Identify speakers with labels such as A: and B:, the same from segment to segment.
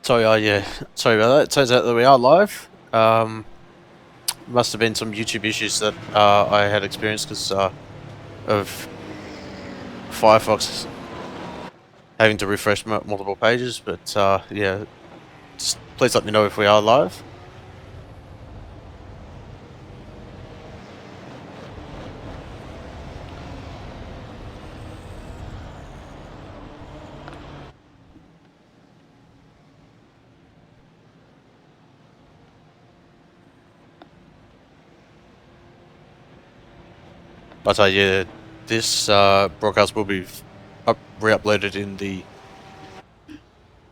A: So yeah, sorry about that. It turns out that we are live. Must have been some YouTube issues that I had experienced because of Firefox having to refresh multiple pages. But yeah, just please let me know if we are live. But yeah, this broadcast will be re-uploaded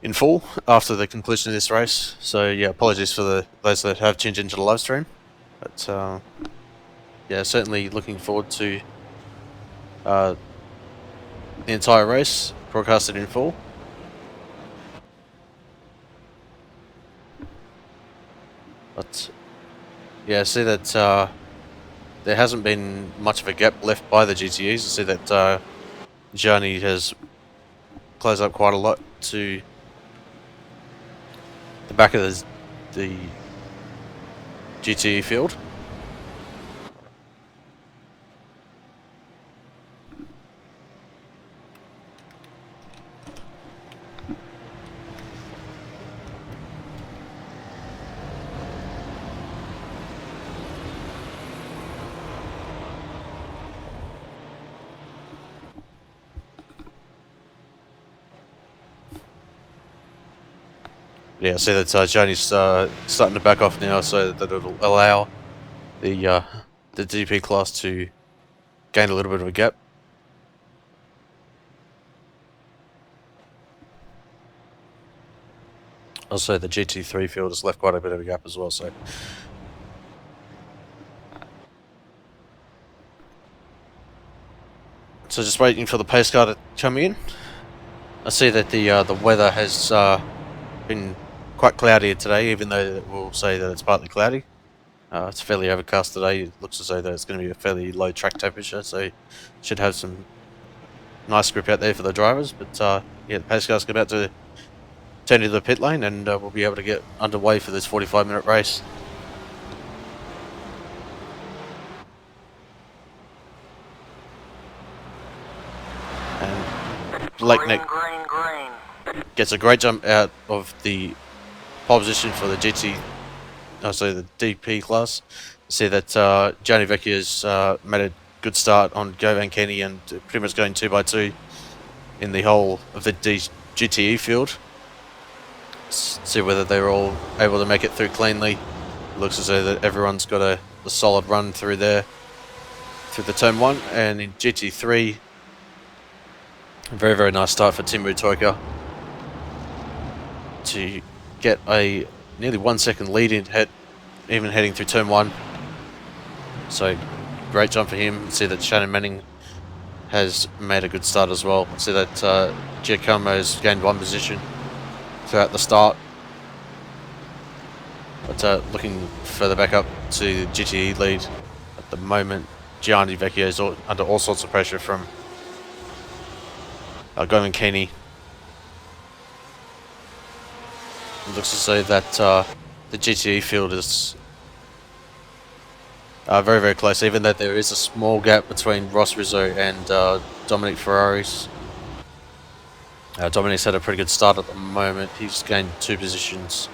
A: in full after the conclusion of this race. So yeah, apologies for those that have tuned into the live stream. But yeah, certainly looking forward to the entire race broadcasted in full. But yeah, I see that there hasn't been much of a gap left by the GTEs. I see that Gianni has closed up quite a lot to the back of the GTE field. Yeah, I see that Gianni's starting to back off now, so that it'll allow the DP class to gain a little bit of a gap. Also, the GT3 field has left quite a bit of a gap as well, so just waiting for the pace car to come in. I see that the weather has been quite cloudy today, even though we'll say that it's partly cloudy. It's fairly overcast today. It looks as though that it's going to be a fairly low track temperature, so should have some nice grip out there for the drivers. But yeah, the pace car's about to turn into the pit lane, and we'll be able to get underway for this 45-minute race. And Blakeneck gets a great jump out of the pole position for the the DP class. See that Gianni Vecchio's made a good start on Govan Kenny and pretty much going 2x2 in the whole of the GTE field. See whether they're all able to make it through cleanly. Looks as though that everyone's got a solid run through there, through the turn 1. And in GT3, a very, very nice start for Tim Rutoika to get a nearly 1 second lead in even heading through turn 1. So great jump for him. See that Shannon Manning has made a good start as well. See that Giacomo's gained 1 position throughout the start. But looking further back up to the GTE lead at the moment, Gianni Vecchio is under all sorts of pressure from Govan Kenny. It looks as though that the GTE field is very, very close, even though there is a small gap between Ross Rizzo and Dominic Ferraris. Dominic's had a pretty good start at the moment. He's gained 2 positions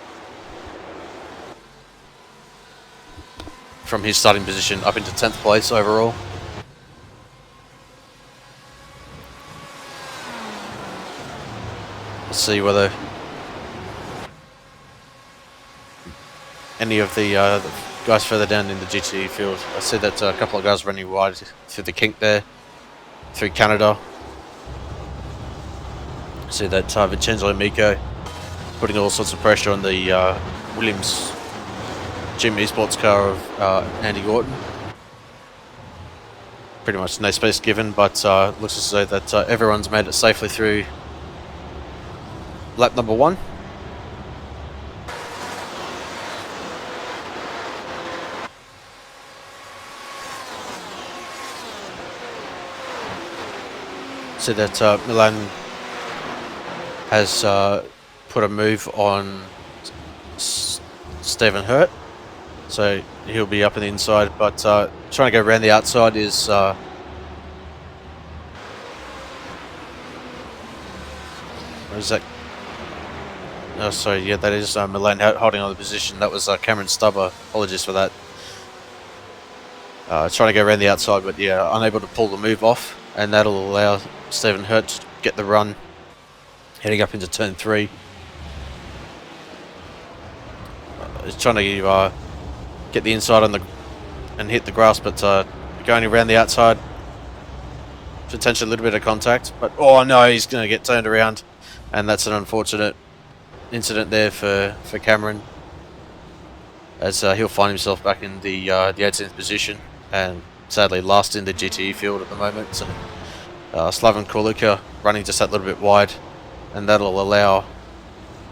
A: from his starting position up into 10th place overall. Let's see whether any of the guys further down in the GTE field. I see that a couple of guys running wide through the kink there, through Canada. I see that Vincenzo Amico putting all sorts of pressure on the Williams Jim Sportscar of Andy Gorton. Pretty much no space given, but looks as though that everyone's made it safely through lap number 1. So that Milan has put a move on Stephen Hurt, so he'll be up on the inside, but trying to go around the outside is what is that? Oh, sorry, yeah, that is Milan holding on the position. That was Cameron Stubber. Apologies for that. Trying to go around the outside, but yeah, unable to pull the move off, and that'll allow Stephen Hurt to get the run heading up into turn 3. He's trying to get the inside on and hit the grass, but going around the outside, potentially a little bit of contact. But oh no, he's going to get turned around, and that's an unfortunate incident there for Cameron, as he'll find himself back in the 18th position, and sadly last in the GTE field at the moment. So Slaven Korluka running just that little bit wide, and that'll allow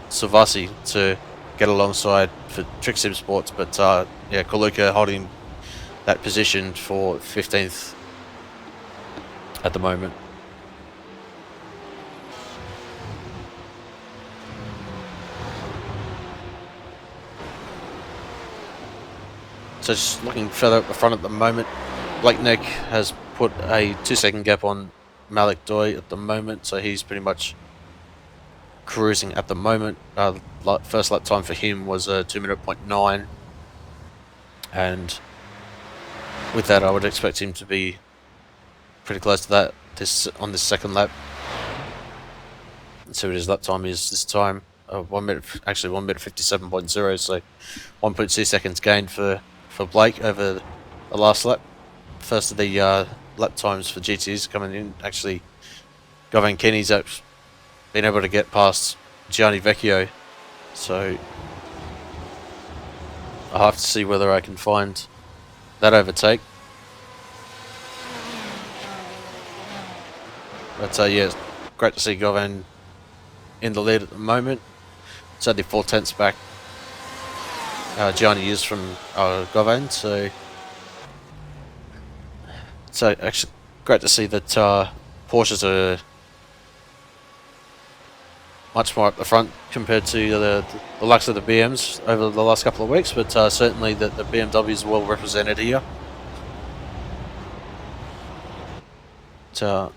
A: Savasi to get alongside for Trick Sim Sports, but yeah, Korluka holding that position for 15th at the moment. So just looking further up the front at the moment, Blake Neck has put a 2-second gap on Malik Doi at the moment, so he's pretty much cruising at the moment. First lap time for him was a 2:09, and with that I would expect him to be pretty close to that on this second lap. Let's see what his lap time is this time. 1 minute, actually 1 minute 57.0, so 1.2 seconds gained for Blake over the last lap. First of the lap times for GTs coming in. Actually, Govan Kenny's been able to get past Gianni Vecchio, so I'll have to see whether I can find that overtake. But yeah, it's great to see Govan in the lead at the moment. It's only 4/10 back. Gianni is from Govan, so actually great to see that Porsches are much more up the front compared to the likes of the BMs over the last couple of weeks, but certainly the BMW is well represented here. Looks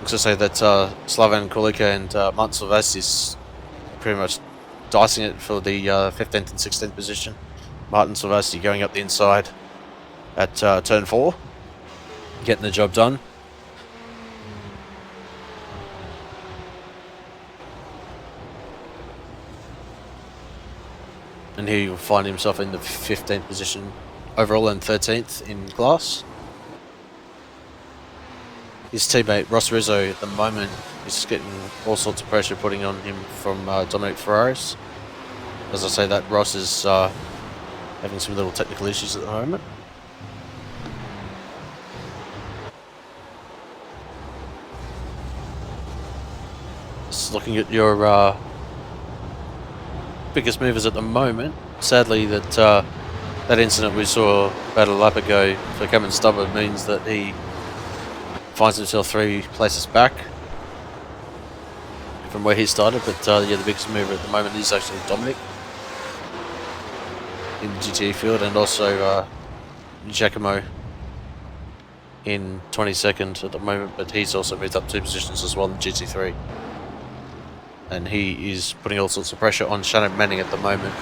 A: to say that Slaven Korluka and Martin Silvestri is pretty much dicing it for the 15th and 16th position. Martin Silvestri going up the inside at turn 4, getting the job done. And he will find himself in the 15th position overall and 13th in class. His teammate Ross Rizzo at the moment is getting all sorts of pressure putting on him from Dominic Ferraris. As I say that, Ross is having some little technical issues at the moment. Just looking at your biggest movers at the moment. Sadly, that incident we saw about a lap ago for Cameron Stubber means that he finds himself 3 places back from where he started. But yeah, the biggest mover at the moment is actually Dominic in the GT field, and also Giacomo in 22nd at the moment, but he's also moved up 2 positions as well in GT3. And he is putting all sorts of pressure on Shannon Manning at the moment.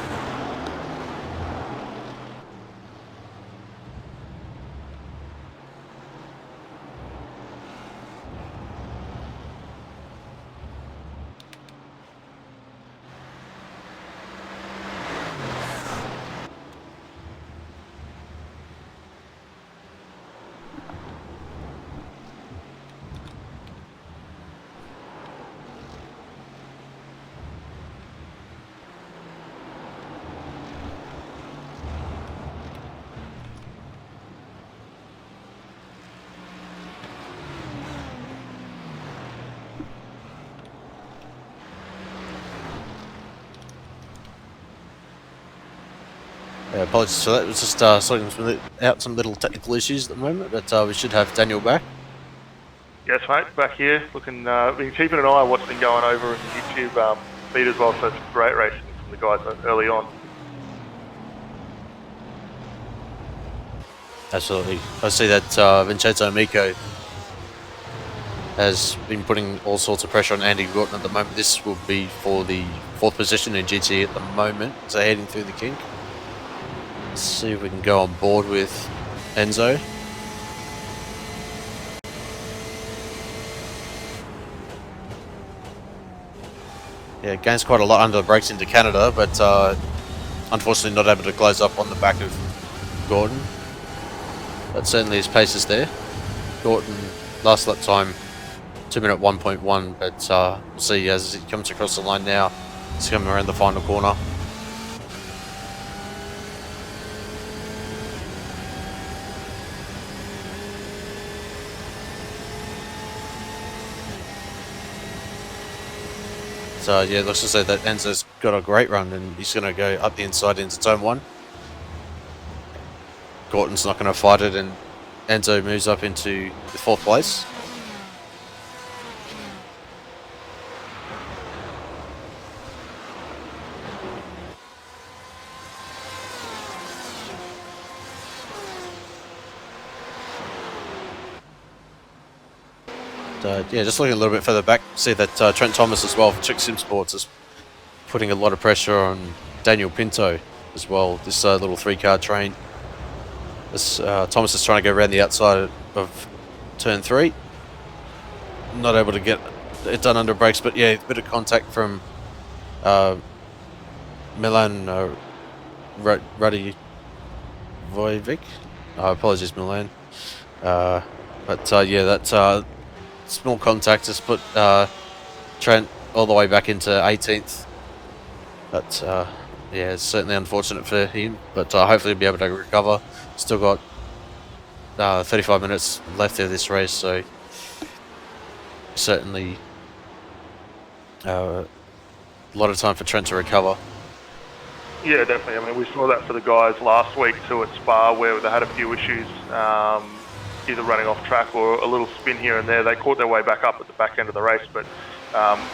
A: Apologies for that, it was just sorting out some little technical issues at the moment, but we should have Daniel back.
B: Yes, mate, back here, looking, been keeping an eye on what's been going over in the YouTube feed as well, so it's great racing from the guys early on.
A: Absolutely. I see that Vincenzo Amico has been putting all sorts of pressure on Andy Gorton at the moment. This will be for the 4th position in GT at the moment, so heading through the kink. Let's see if we can go on board with Enzo. Yeah, gains quite a lot under the brakes into Canada, but unfortunately not able to close up on the back of Gordon. But certainly his pace is there. Gordon, last lap time, 2-minute 1.1, but we'll see as he comes across the line now. It's coming around the final corner. So yeah, let's just say that Enzo's got a great run and he's going to go up the inside into turn 1. Gorton's not going to fight it and Enzo moves up into the 4th place. Yeah, just looking a little bit further back, see that Trent Thomas as well for Chick Sim Sports is putting a lot of pressure on Daniel Pinto as well. This little 3-car train. This Thomas is trying to go around the outside of turn 3. Not able to get it done under brakes, but yeah, a bit of contact from Milan Radivojevic. Apologies, Milan. But yeah, that small contact has put Trent all the way back into 18th. But yeah, it's certainly unfortunate for him, but hopefully he'll be able to recover. Still got 35 minutes left of this race, so certainly a lot of time for Trent to recover.
B: Yeah, definitely. I mean, we saw that for the guys last week too at Spa, where they had a few issues, either running off track or a little spin here and there. They caught their way back up at the back end of the race, but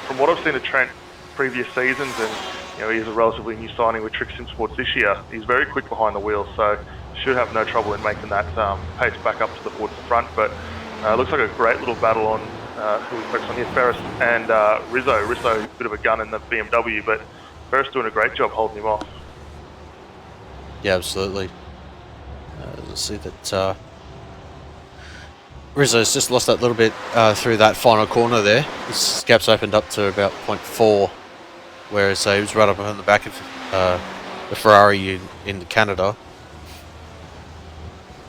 B: from what I've seen of Trent previous seasons, and you know, he's a relatively new signing with Trick Sim Sports this year, he's very quick behind the wheel, so should have no trouble in making that pace back up towards the front. But looks like a great little battle on who we focus on here, Ferris and Rizzo. Rizzo, a bit of a gun in the BMW, but Ferris doing a great job holding him off.
A: Yeah, absolutely. Let's see that Rizzo's just lost that little bit through that final corner there. His gap's opened up to about 0.4, whereas he was right up on the back of the Ferrari in Canada.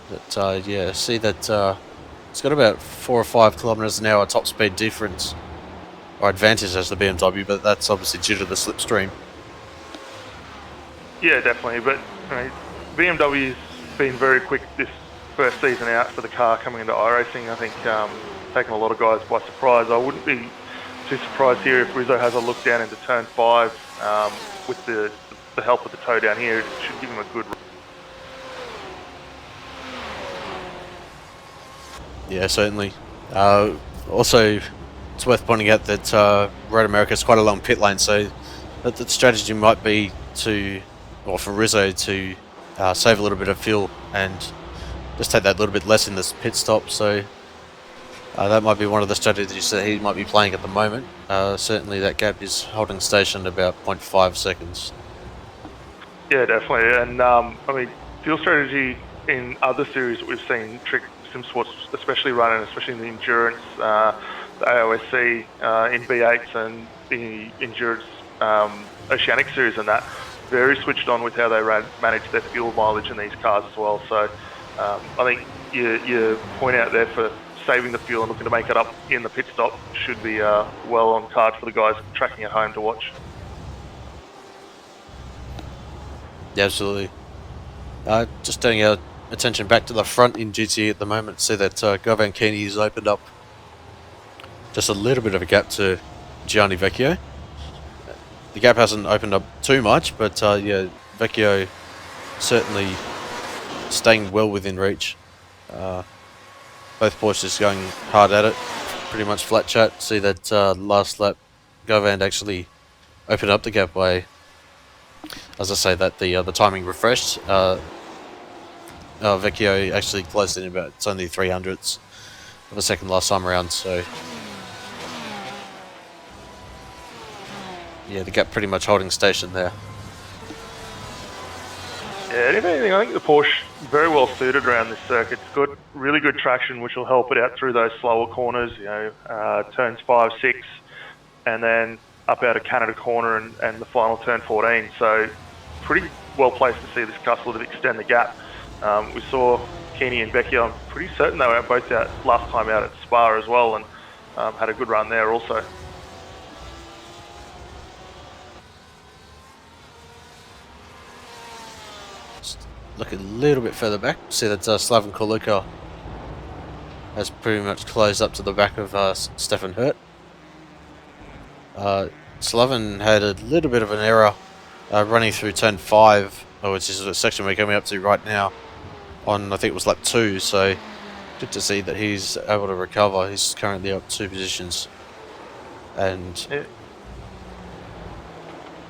A: But yeah, see that it's got about 4 or 5 kilometers an hour top speed difference, or advantage as the BMW, but that's obviously due to the slipstream.
B: Yeah, definitely, but you know, BMW's been very quick this first season out for the car coming into iRacing. I think taking a lot of guys by surprise. I wouldn't be too surprised here if Rizzo has a look down into turn 5 with the help of the toe down here. It should give him a good.
A: Yeah, certainly. Also, it's worth pointing out that Road America is quite a long pit lane, so that the strategy might be to, or for Rizzo to save a little bit of fuel and just take that little bit less in this pit stop. So that might be one of the strategies that he might be playing at the moment. Certainly that gap is holding station about 0.5 seconds.
B: Yeah, definitely. And I mean, fuel strategy in other series that we've seen Trick Sim Sports especially running, especially in the endurance, the AOSC in B8s and the endurance Oceanic series, and that very switched on with how they manage their fuel mileage in these cars as well. So I think your point out there for saving the fuel and looking to make it up in the pit stop should be well on card for the guys tracking at home to watch.
A: Yeah, absolutely. Just turning our attention back to the front in GT at the moment, see that Govan Keeney has opened up just a little bit of a gap to Gianni Vecchio. The gap hasn't opened up too much, but yeah, Vecchio certainly staying well within reach. Both Porsches going hard at it. pretty much flat chat. See that last lap, Govan actually opened up the gap by, as I say, that the timing refreshed. Vecchio actually closed in about, it's only 300ths of a second last time around, so yeah, the gap pretty much holding station there.
B: Yeah, if anything, I think the Porsche very well suited around this circuit. It's got really good traction, which will help it out through those slower corners, turns 5, 6, and then up out of Canada Corner and the final turn 14. So pretty well placed to see this car sort of extend the gap. We saw Keeney and Vecchio, I'm pretty certain they were both out last time out at Spa as well, and had a good run there also.
A: Look a little bit further back, see that Slaven Koluka has pretty much closed up to the back of Stefan Hurt. Slaven had a little bit of an error running through turn 5, which is the section we're coming up to right now, on I think it was lap 2, so good to see that he's able to recover. He's currently up 2 positions, and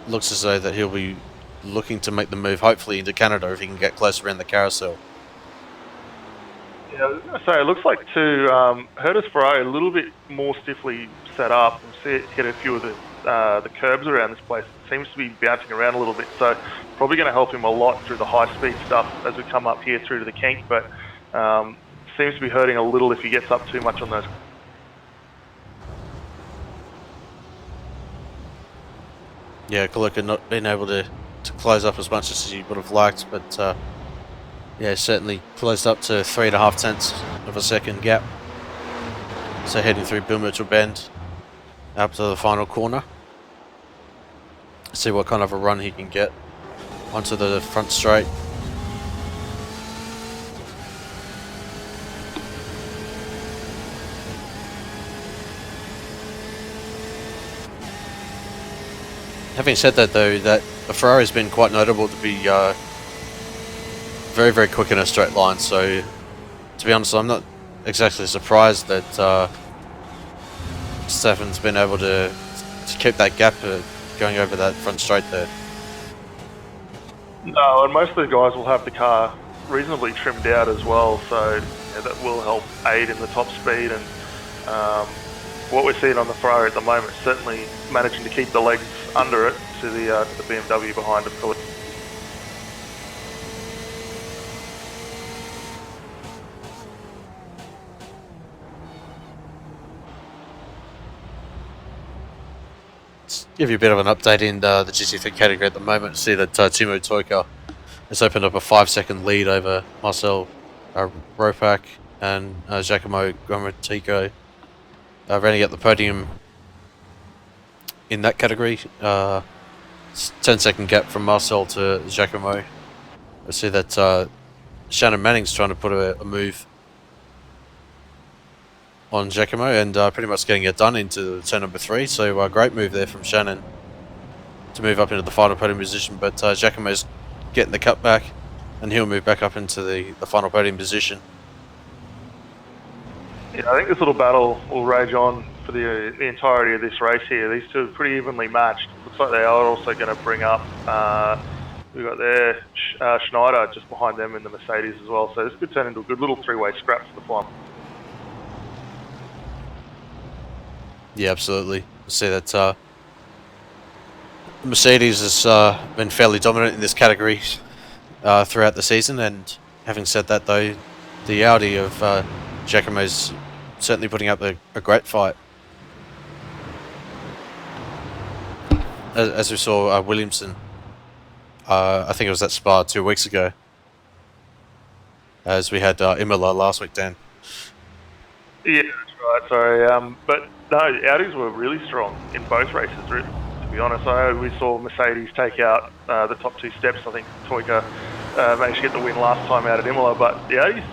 A: looks as though that he'll be looking to make the move hopefully into Canada if he can get closer around the carousel.
B: Yeah, I was going to say, it looks like to Hurtis Ferrari a little bit more stiffly set up. We see it hit a few of the curbs around this place. It seems to be bouncing around a little bit, so probably going to help him a lot through the high-speed stuff as we come up here through to the kink, but seems to be hurting a little if he gets up too much on those.
A: Yeah, Koluka not being able to close up as much as he would have liked, but yeah, certainly closed up to 3.5 tenths of a second gap. So heading through Bill Mitchell Bend up to the final corner. See what kind of a run he can get onto the front straight. Having said that though, that the Ferrari's been quite notable to be very, very quick in a straight line, so to be honest, I'm not exactly surprised that Stefan's been able to keep that gap going over that front straight there.
B: No, and most of the guys will have the car reasonably trimmed out as well, so yeah, that will help aid in the top speed. And what we're seeing on the Ferrari at the moment, certainly managing to keep the legs under it to the BMW behind it.
A: Give you a bit of an update in the GT3 category at the moment. See that Timo Toika has opened up a 5-second lead over Marcel Ropak and Giacomo Gomatico, running at the podium in that category. 10-second gap from Marcel to Giacomo. I see that Shannon Manning's trying to put a move on Giacomo and pretty much getting it done into turn number 3. So great move there from Shannon to move up into the final podium position. But Giacomo's getting the cut back and he'll move back up into the final podium position.
B: Yeah, I think this little battle will rage on for the entirety of this race here. These two are pretty evenly matched. Looks like they are also going to bring up, we've got there Schneider just behind them in the Mercedes as well. So this could turn into a good little 3-way scrap for the final.
A: Yeah, absolutely. See that Mercedes has been fairly dominant in this category throughout the season, and having said that though, the Audi of Giacomo's certainly putting up a great fight. As we saw Williamson, I think it was at Spa 2 weeks ago, as we had Imola last week, Dan.
B: Yeah, that's right, sorry. But no, Audis were really strong in both races, to be honest. I know we saw Mercedes take out the top 2 steps. I think Toika managed to get the win last time out at Imola, but the Audis,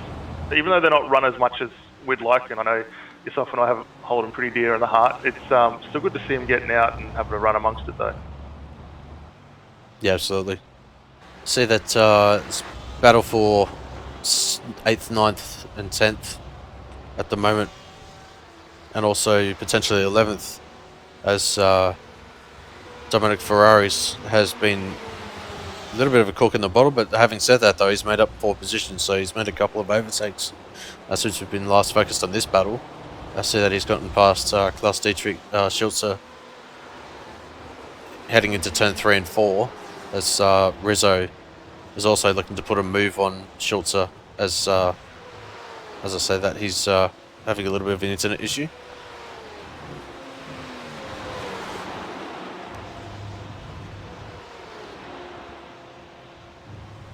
B: even though they're not run as much as we'd like, and I know yourself and I hold them pretty dear in the heart, it's still good to see them getting out and having a run amongst it though.
A: Yeah, absolutely. See that it's battle for 8th, 9th and 10th at the moment. and also potentially 11th, as Dominic Ferraris has been a little bit of a cork in the bottle. But having said that, though, he's made up 4 positions, so he's made a couple of overtakes since we've been last focused on this battle. I see that he's gotten past Klaus Dietrich Schulze heading into turn 3 and 4, as Rizzo is also looking to put a move on Schulze, as I say that he's having a little bit of an internet issue.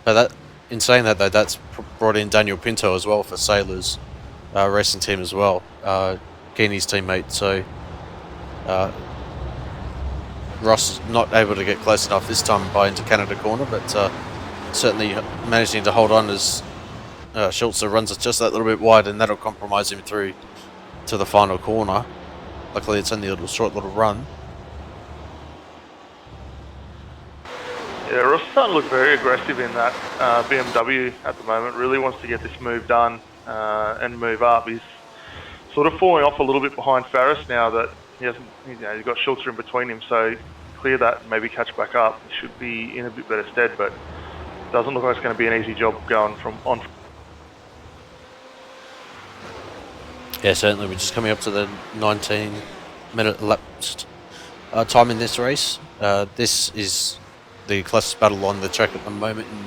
A: But in saying that, though, that's brought in Daniel Pinto as well for Sailors racing team as well, Keeney's teammate. So Ross not able to get close enough this time by into Canada corner, but certainly managing to hold on as Schulze runs it just that little bit wide, and that'll compromise him through to the final corner. Luckily, it's only a short little run.
B: Yeah, Ross is starting to look very aggressive in that BMW at the moment. Really wants to get this move done and move up. He's sort of falling off a little bit behind Farris now that he hasn't. He's got Schulze in between him, so clear that and maybe catch back up. He should be in a bit better stead, but doesn't look like it's going to be an easy job going from on.
A: Yeah, certainly. We're just coming up to the 19-minute elapsed time in this race. This is the closest battle on the track at the moment in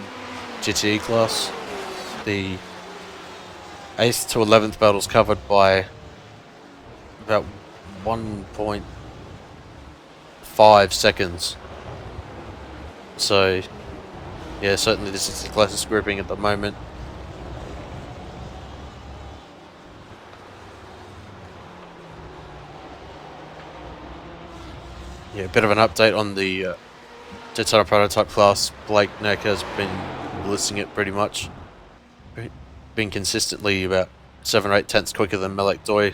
A: GTE class. The 8th to 11th battles covered by about 1.5 seconds. So, yeah, certainly this is the closest grouping at the moment. Yeah, a bit of an update on the Daytona prototype class. Blake Neck has been listing it pretty much. Been consistently about 7 or 8 tenths quicker than Melek Doi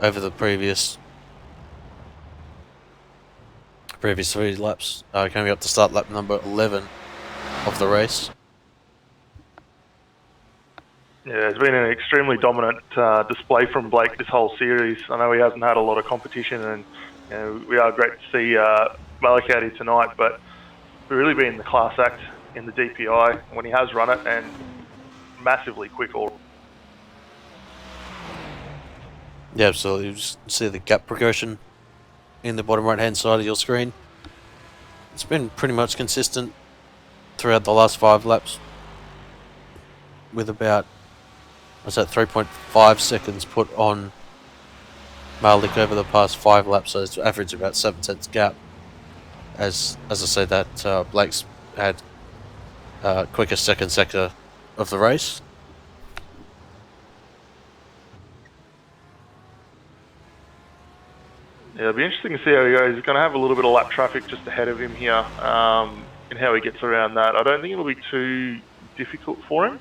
A: over the previous 3 laps. Coming up to start lap number 11 of the race.
B: Yeah, it's been an extremely dominant display from Blake this whole series. I know he hasn't had a lot of competition, and we are great to see Malik out here tonight, but really been the class act in the DPI when he has run it, and massively quick all.
A: Yeah, absolutely. You just see the gap progression in the bottom right hand side of your screen. It's been pretty much consistent throughout the last 5 laps, with about, what's that, 3.5 seconds put on Malik over the past 5 laps, so it's average about 7 tenths gap. As I say, that Blake's had quickest second sector of the race.
B: Yeah, it'll be interesting to see how he goes. He's going to have a little bit of lap traffic just ahead of him here, and how he gets around that. I don't think it'll be too difficult for him.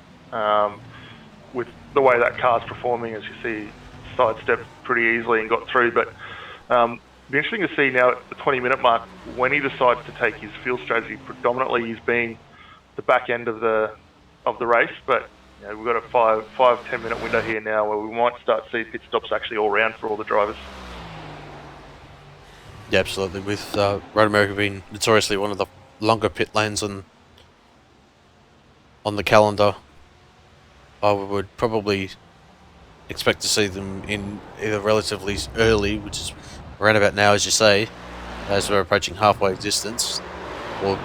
B: With the way that car's performing, as you see, sidestepped pretty easily and got through. But it'll be interesting to see now at the 20-minute mark when he decides to take his fuel strategy. Predominantly, he's been the back end of the race, but we've got a 5-10 minute window here now where we might start to see pit stops actually all round for all the drivers.
A: Yeah, absolutely. With Road America being notoriously one of the longer pit lanes on the calendar, I would probably expect to see them in either relatively early, which is around about now, as you say, as we're approaching halfway distance, or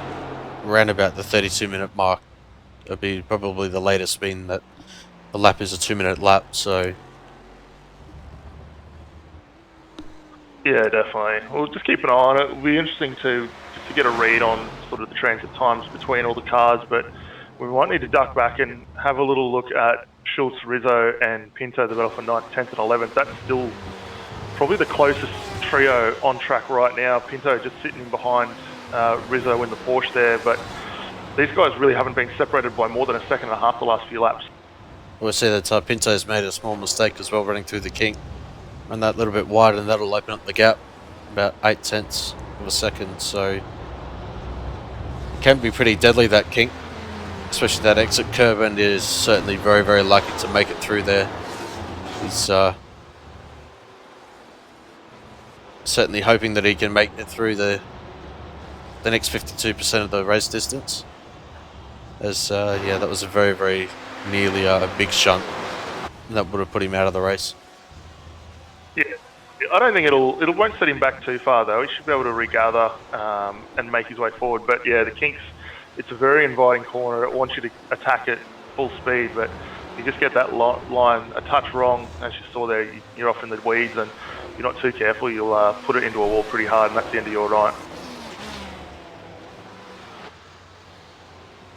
A: around about the 32-minute mark. It'll be probably the latest, being that the lap is a 2-minute lap, so...
B: Yeah, definitely. We'll just keep an eye on it. It'll be interesting to get a read on sort of the transit times between all the cars, but we might need to duck back and have a little look at Schulze, Rizzo and Pinto, the battle for 9th, 10th and 11th. That's still probably the closest trio on track right now. Pinto just sitting in behind Rizzo in the Porsche there, but these guys really haven't been separated by more than a second and a half the last few laps.
A: We'll see that Pinto's made a small mistake as well, running through the kink. Run that little bit wide, and that'll open up the gap about 8 tenths of a second, so it can be pretty deadly, that kink, especially that exit curb, and is certainly very, very lucky to make it through there. He's certainly hoping that he can make it through the next 52% of the race distance. As yeah, that was a very nearly a big shunt that would have put him out of the race.
B: Yeah, I don't think it won't set him back too far though. He should be able to regather and make his way forward. But yeah, the kinks, it's a very inviting corner. It wants you to attack it full speed, but you just get that line a touch wrong, as you saw there. You're off in the weeds, and if you're not too careful, you'll put it into a wall pretty hard, and that's the end of your night.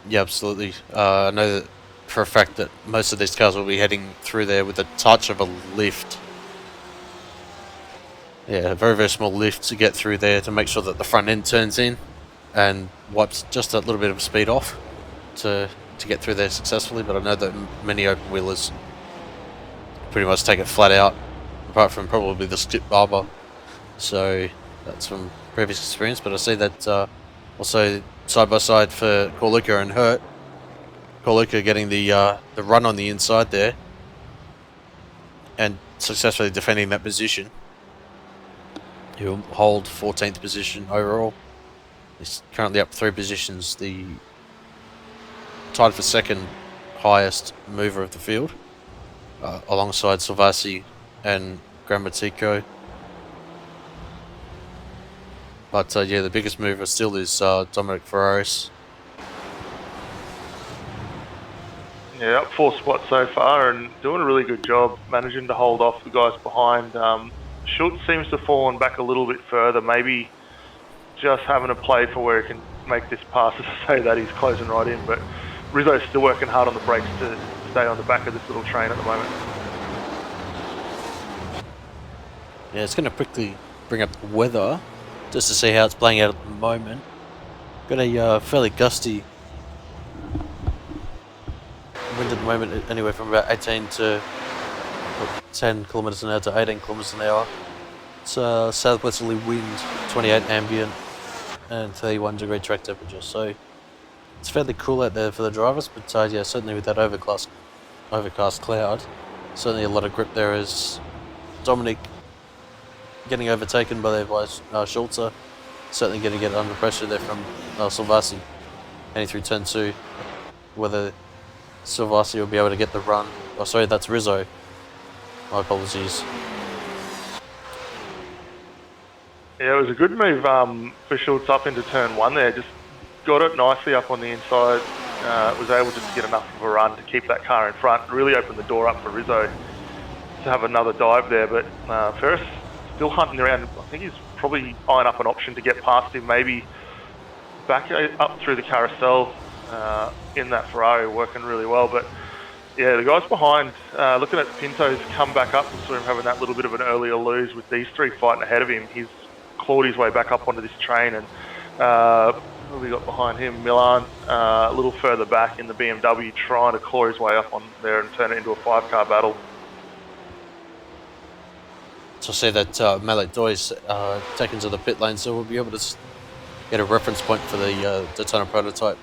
A: Yeah, absolutely. I know that for a fact that most of these cars will be heading through there with a touch of a lift. Yeah, a very small lift to get through there to make sure that the front end turns in and wipes just a little bit of speed off to get through there successfully. But I know that many open wheelers pretty much take it flat out, apart from probably the skip barber. So that's from previous experience. But I see that also side by side for Corluka and Hurt. Corluka getting the run on the inside there and successfully defending that position. He'll hold 14th position overall. He's currently up 3 positions, the tied for second highest mover of the field, alongside Salvasi and Grammatico. But yeah, the biggest mover still is Dominic Ferraris.
B: Yeah, up 4 spots so far and doing a really good job managing to hold off the guys behind. Schultz seems to have fallen back a little bit further, maybe just having a play for where he can make this pass to say that he's closing right in, but Rizzo's still working hard on the brakes to stay on the back of this little train at the moment.
A: Yeah, it's going to quickly bring up the weather just to see how it's playing out at the moment. Got a fairly gusty wind at the moment, anywhere from about 18 to 10 kilometers an hour to 18 kilometers an hour. It's southwesterly wind, 28 ambient, and 31 degree track temperature. So it's fairly cool out there for the drivers, but yeah, certainly with that overcast cloud, certainly a lot of grip there as Dominic getting overtaken by Schulze. Certainly going to get under pressure there from Salvasi heading through turn 2. Whether Salvasi will be able to get the run. Oh, sorry, that's Rizzo. My apologies.
B: Yeah, it was a good move for Schultz up into turn 1 there. Just got it nicely up on the inside. Was able just to get enough of a run to keep that car in front. Really opened the door up for Rizzo to have another dive there. But Ferris still hunting around. I think he's probably eyeing up an option to get past him. Maybe back up through the carousel in that Ferrari, working really well. But yeah, the guys behind, looking at the Pintos come back up, and saw him having that little bit of an earlier lose with these 3 fighting ahead of him. He's clawed his way back up onto this train, and what have we got behind him? Milan, a little further back in the BMW, trying to claw his way up on there and turn it into a 5-car battle.
A: So I see that Malek Doy's taken to the pit lane, so we'll be able to get a reference point for the Daytona prototype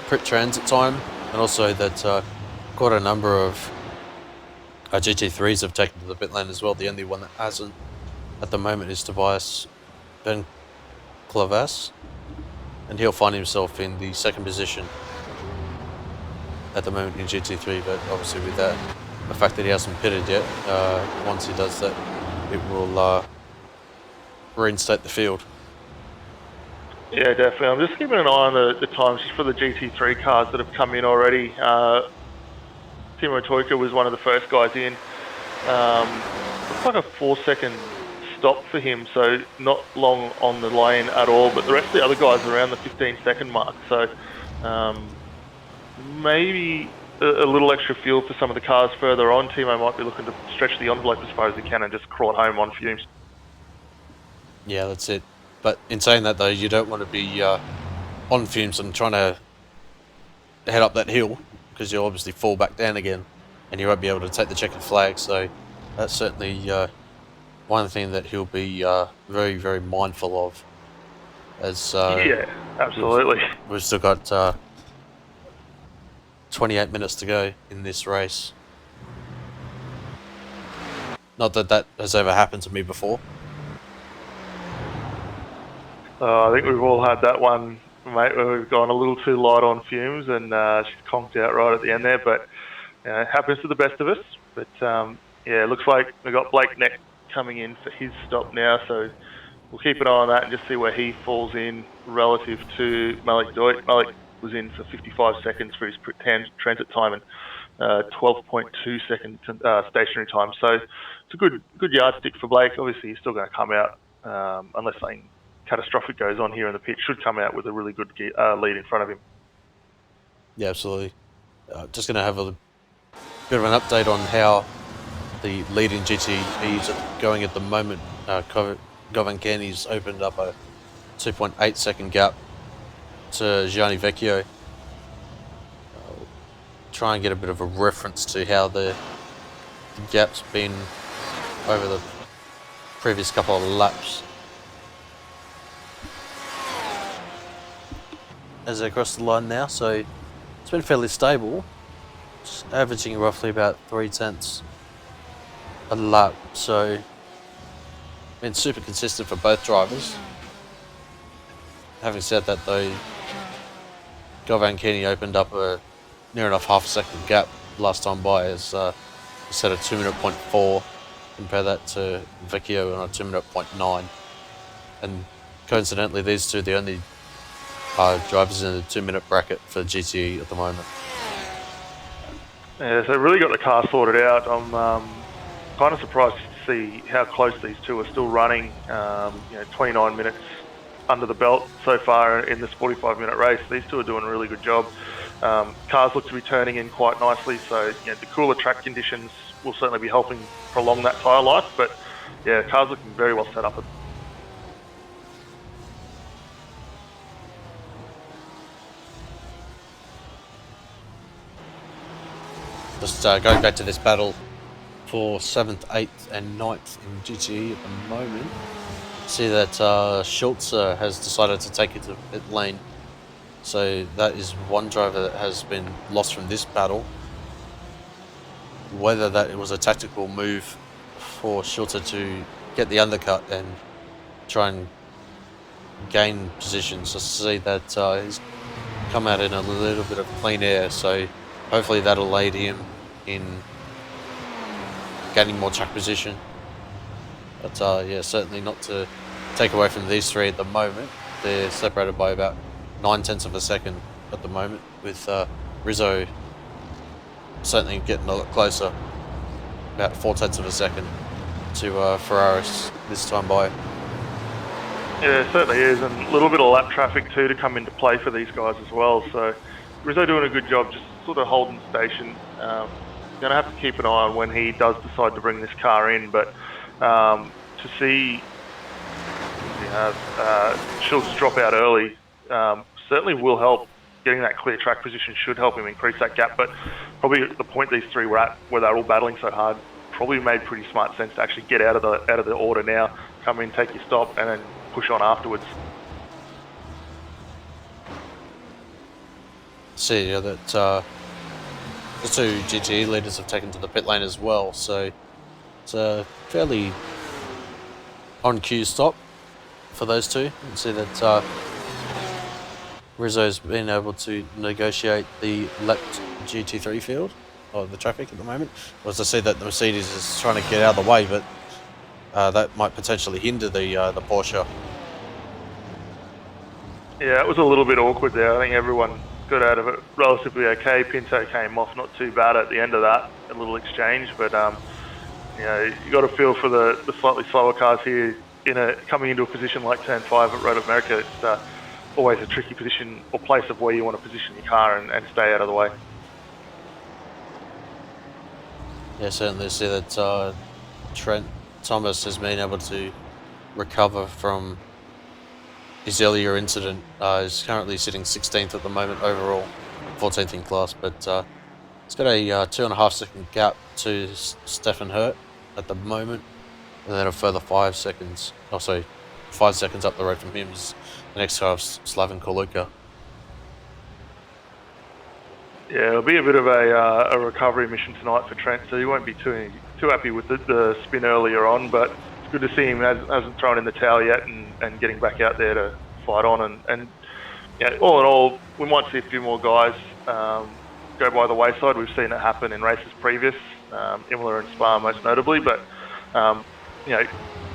A: pit transit time, and also that quite a number of GT3s have taken to the pit lane as well. The only one that hasn't at the moment is Tobias Ben Clavas, and he'll find himself in the 2nd position at the moment in GT3, but obviously with that, the fact that he hasn't pitted yet, once he does that, it will reinstate the field.
B: Yeah, definitely. I'm just keeping an eye on the times just for the GT3 cars that have come in already. Timo Toika was one of the first guys in. Looks like a 4-second stop for him, so not long on the lane at all, but the rest of the other guys are around the 15-second mark, so maybe a little extra fuel for some of the cars further on. Timo might be looking to stretch the envelope as far as he can and just crawl home on fumes.
A: Yeah, that's it. But in saying that though, you don't want to be on fumes and trying to head up that hill, because you'll obviously fall back down again and you won't be able to take the checkered flag. So that's certainly one thing that he'll be very mindful of. As
B: yeah, absolutely.
A: We've still got 28 minutes to go in this race. Not that that has ever happened to me before.
B: I think we've all had that one, mate, where we've gone a little too light on fumes and she's conked out right at the end there. But it happens to the best of us. But yeah, it looks like we've got Blake Neck coming in for his stop now. So we'll keep an eye on that and just see where he falls in relative to Malik Doit. Malik was in for 55 seconds for his transit time and 12.2 second stationary time. So it's a good yardstick for Blake. Obviously, he's still going to come out unless something catastrophic goes on here in the pit. Should come out with a really good lead in front of him.
A: Yeah, absolutely. Just going to have a bit of an update on how the leading GTEs are going at the moment. Govan Canny's opened up a 2.8 second gap to Gianni Vecchio. Try and get a bit of a reference to how the gap's been over the previous couple of laps. As they cross the line now, so it's been fairly stable, just averaging roughly about 0.3 a lap, so been super consistent for both drivers. Having said that though, Govan Kenny opened up a near enough half a second gap last time by, as he set a 2:04. Compare that to Vecchio on a 2:09, and coincidentally these two are the only drivers in the 2-minute bracket for GTE at the moment.
B: Yeah, so really got the car sorted out. I'm kind of surprised to see how close these two are still running. 29 minutes under the belt so far in this 45-minute race. These two are doing a really good job. Cars look to be turning in quite nicely, so the cooler track conditions will certainly be helping prolong that tyre life. But yeah, cars looking very well set up.
A: Just going back to this battle for 7th, 8th and 9th in GTE at the moment. See that Schultz has decided to take it to pit lane. So that is one driver that has been lost from this battle. Whether that it was a tactical move for Schultz to get the undercut and try and gain positions. I see that he's come out in a little bit of clean air, so hopefully that'll aid him in gaining more track position. But yeah, certainly not to take away from these three at the moment. They're separated by about 0.9 of a second at the moment, with Rizzo certainly getting a lot closer, about 0.4 of a second to Ferraris this time by.
B: Yeah, it certainly is, and a little bit of lap traffic too to come into play for these guys as well. So Rizzo doing a good job, just sort of holding station. Going to have to keep an eye on when he does decide to bring this car in, but to see Schultz drop out early certainly will help. Getting that clear track position should help him increase that gap, but probably at the point these three were at, where they're all battling so hard, probably made pretty smart sense to actually get out of the order now, come in, take your stop, and then push on afterwards.
A: See that the two GTE leaders have taken to the pit lane as well, so it's a fairly on cue stop for those two. You can see that Rizzo's been able to negotiate the left GT3 field, or the traffic at the moment. Whereas I see that the Mercedes is trying to get out of the way, but that might potentially hinder the Porsche.
B: Yeah, it was a little bit awkward there. I think everyone got out of it relatively okay. Pinto came off not too bad at the end of that, a little exchange, but you got to feel for the slightly slower cars here coming into a position like turn 5 at Road America. It's always a tricky position or place of where you want to position your car and stay out of the way.
A: Yeah, certainly see that Trent Thomas has been able to recover from his earlier incident. He's currently sitting 16th at the moment overall, 14th in class, but he's got a 2.5 second gap to Stefan Hurt at the moment, and then a further 5 seconds. 5 seconds up the road from him is the next car of Slaven Koluka.
B: Yeah, it'll be a bit of a recovery mission tonight for Trent, so he won't be too happy with the spin earlier on. But it's good to see him hasn't thrown in the towel yet and getting back out there to fight on. And yeah, all in all, we might see a few more guys go by the wayside. We've seen it happen in races previous, Imola and Spa most notably. But you know,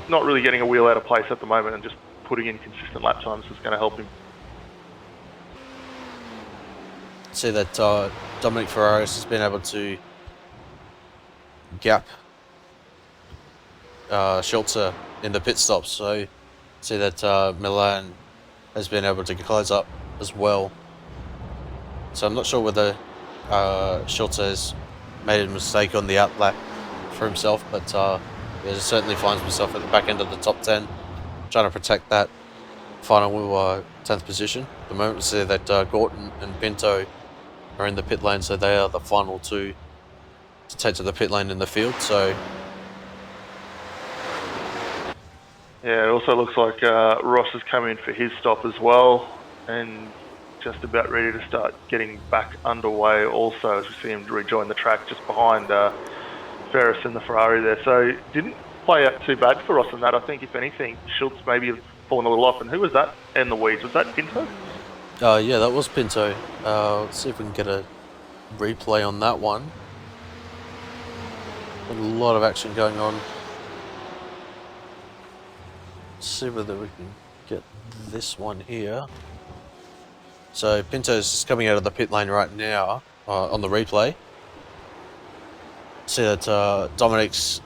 B: not really getting a wheel out of place at the moment and just putting in consistent lap times is going to help him.
A: See that Dominic Ferraris has been able to gap Schulze in the pit stops, so see that Milan has been able to close up as well. So I'm not sure whether Schulze has made a mistake on the outlap for himself, but he certainly finds himself at the back end of the top 10, trying to protect that final 10th position. At the moment we see that Gorton and Pinto are in the pit lane, so they are the final two to take to the pit lane in the field. So
B: yeah, it also looks like Ross has come in for his stop as well, and just about ready to start getting back underway also, as we see him rejoin the track just behind Ferris and the Ferrari there. So didn't play out too bad for Ross in that. I think if anything, Schultz maybe have fallen a little off. And who was that in the weeds? Was that Pinto?
A: yeah, that was Pinto. Let's see if we can get a replay on that one. A lot of action going on. Let's see whether we can get this one here. So Pinto's just coming out of the pit lane right now on the replay. See that Dominic's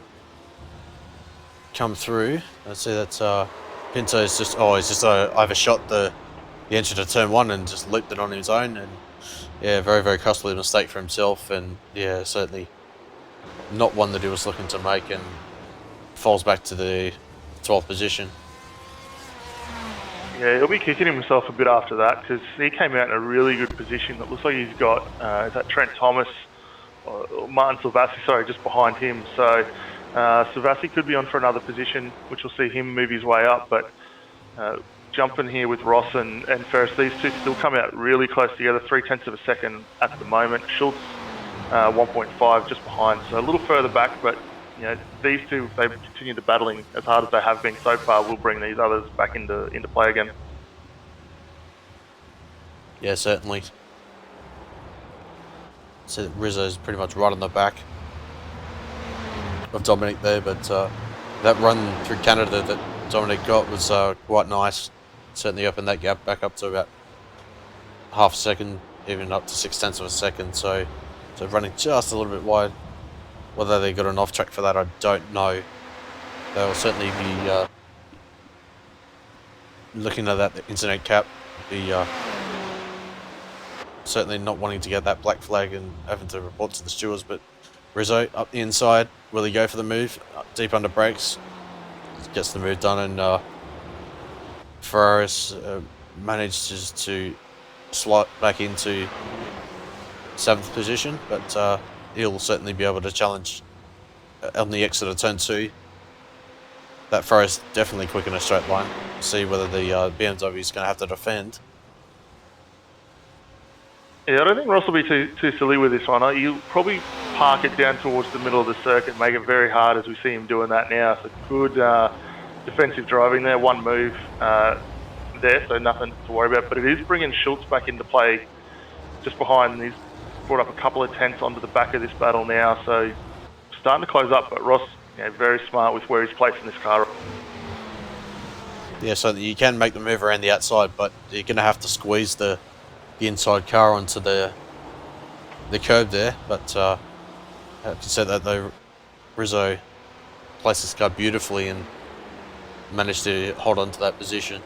A: come through. I see that Pinto's just he's just overshot the entry to turn 1 and just looped it on his own, and yeah, very, very costly mistake for himself, and yeah, certainly not one that he was looking to make, and falls back to the 12th position.
B: Yeah, he'll be kicking himself a bit after that, because he came out in a really good position. It looks like he's got is that Trent Thomas, or Martin Silvassi, sorry, just behind him. So Silvassi could be on for another position, which will see him move his way up. But jumping here with Ross and Ferris, these two still come out really close together, 0.3 of a second at the moment. Schultz 1.5 just behind, so a little further back, but you know, these two, if they continue to battling as hard as they have been so far, will bring these others back into play again.
A: Yeah, certainly. So Rizzo's pretty much right on the back of Dominic there, but that run through Canada that Dominic got was quite nice. Certainly opened that gap back up to about half a second, even up to 0.6 of a second. So running just a little bit wide. Whether they got an off track for that, I don't know. They'll certainly be looking at that internet cap, be certainly not wanting to get that black flag and having to report to the stewards. But Rizzo up the inside, will he go for the move? Deep under brakes, gets the move done, and Ferraris manages to slot back into 7th position, but he'll certainly be able to challenge on the exit of turn 2. That Ferraris definitely quick in a straight line. See whether the BMW is going to have to defend.
B: Yeah, I don't think Ross will be too silly with this one. He'll probably park it down towards the middle of the circuit, make it very hard, as we see him doing that now. So good defensive driving there, one move there, so nothing to worry about. But it is bringing Schultz back into play just behind. He's brought up a couple of tenths onto the back of this battle now, so starting to close up. But Ross, very smart with where he's placing this car.
A: Yeah, so you can make the move around the outside, but you're going to have to squeeze the inside car onto the curb there. But I have to say that though, Rizzo placed this car beautifully and managed to hold on to that position.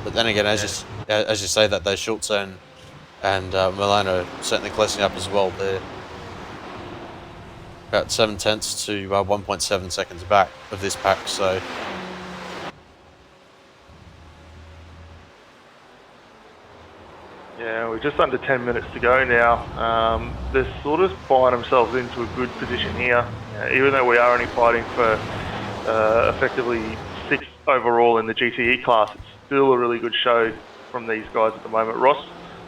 A: But then again, as you say that, those Schultz and Milan are certainly closing up as well. They're about 0.7 to 1.7 seconds back of this pack. So
B: yeah, we're just under 10 minutes to go now. They're sort of buying themselves into a good position here, even though we are only fighting for effectively 6th overall in the GTE class. It's still a really good show from these guys at the moment. Ross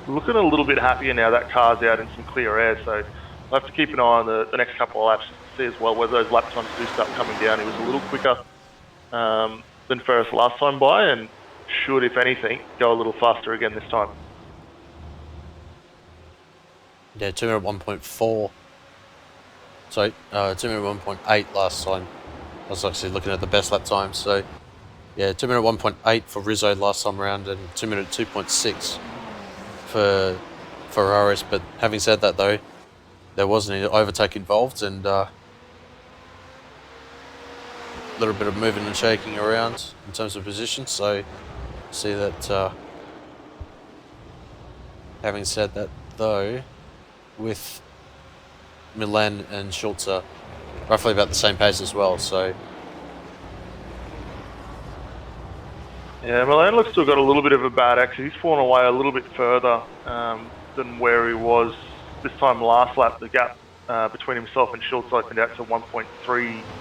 B: looking a little bit happier now that car's out in some clear air, so I'll have to keep an eye on the next couple of laps to see as well whether those lap times do start coming down. He was a little quicker than Ferris last time by, and should, if anything, go a little faster again this time.
A: Yeah, 2 minute 1.4. Sorry, 2 minute 1.8 last time. I was actually looking at the best lap times. So, yeah, 2 minute 1.8 for Rizzo last time around, and 2 minute 2.6 for Ferraris. But having said that, though, there wasn't any overtake involved, and a little bit of moving and shaking around in terms of position. So, see that. Having said that, though, with Milan and Schultz are roughly about the same pace as well, so...
B: Yeah, Milan looks to have got a little bit of a bad accident. He's fallen away a little bit further than where he was this time last lap. The gap between himself and Schultz opened out to 1.3,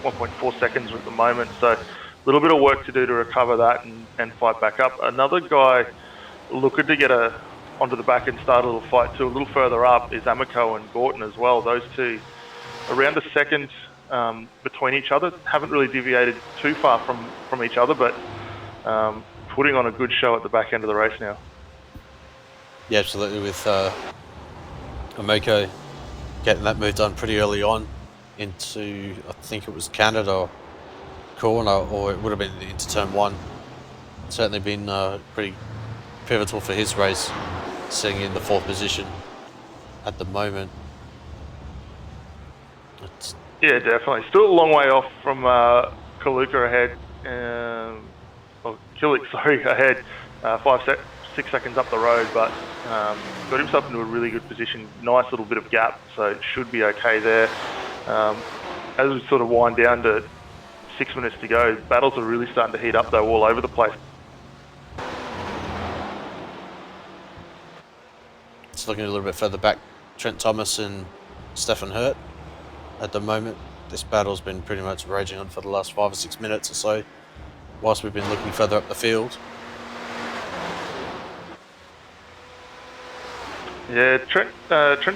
B: 1.4 seconds at the moment, so a little bit of work to do to recover that and fight back up. Another guy looking to get onto the back and start a little fight too. A little further up is Amico and Gorton as well. Those two around a second between each other. Haven't really deviated too far from each other, but putting on a good show at the back end of the race now.
A: Yeah, absolutely, with Amico getting that move done pretty early on into, I think it was Canada corner, or it would have been into turn 1. Certainly been pretty pivotal for his race, sitting in the 4th position at the moment.
B: Yeah, definitely. Still a long way off from Kaluka ahead, or Killick, sorry, ahead, 6 seconds up the road, but got himself into a really good position. Nice little bit of gap, so it should be okay there. As we sort of wind down to 6 minutes to go, battles are really starting to heat up though, all over the place.
A: Just looking a little bit further back, Trent Thomas and Stefan Hurt. At the moment, this battle's been pretty much raging on for the last 5 or 6 minutes or so, whilst we've been looking further up the field.
B: Yeah, Trent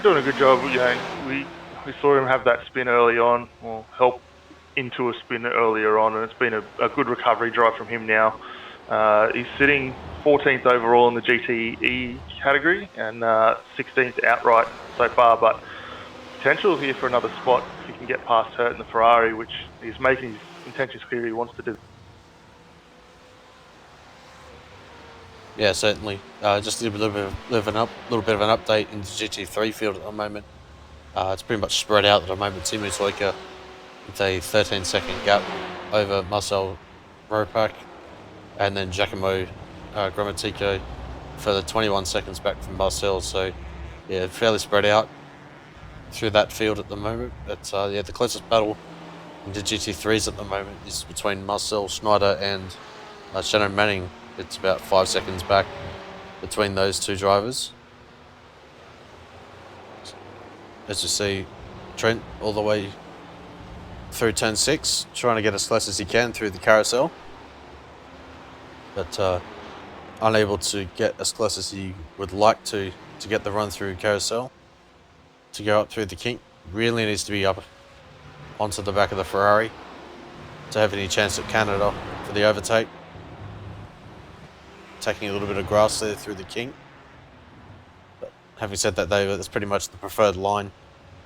B: doing a good job. You know, we saw him have that spin early on, or help into a spin earlier on, and it's been a good recovery drive from him now. He's sitting 14th overall in the GTE category and 16th outright so far, but potential here for another spot if he can get past Hurt in the Ferrari, which he's making his intentions clear he wants to do.
A: Yeah, certainly. Just a little bit of an update in the GT3 field at the moment. It's pretty much spread out at the moment. Timu Soika with a 13-second gap over Marcel Ropak, and then Giacomo Grammatico for the 21 seconds back from Marcel. So, yeah, fairly spread out through that field at the moment. But yeah, the closest battle in the GT3s at the moment is between Marcel Schneider and Shannon Manning. It's about 5 seconds back between those two drivers. As you see, Trent all the way through turn 6, trying to get as close as he can through the carousel, but unable to get as close as he would like to get the run through carousel to go up through the kink. Really needs to be up onto the back of the Ferrari to have any chance at Canada for the overtake. Taking a little bit of grass there through the kink. But having said that, though, that's pretty much the preferred line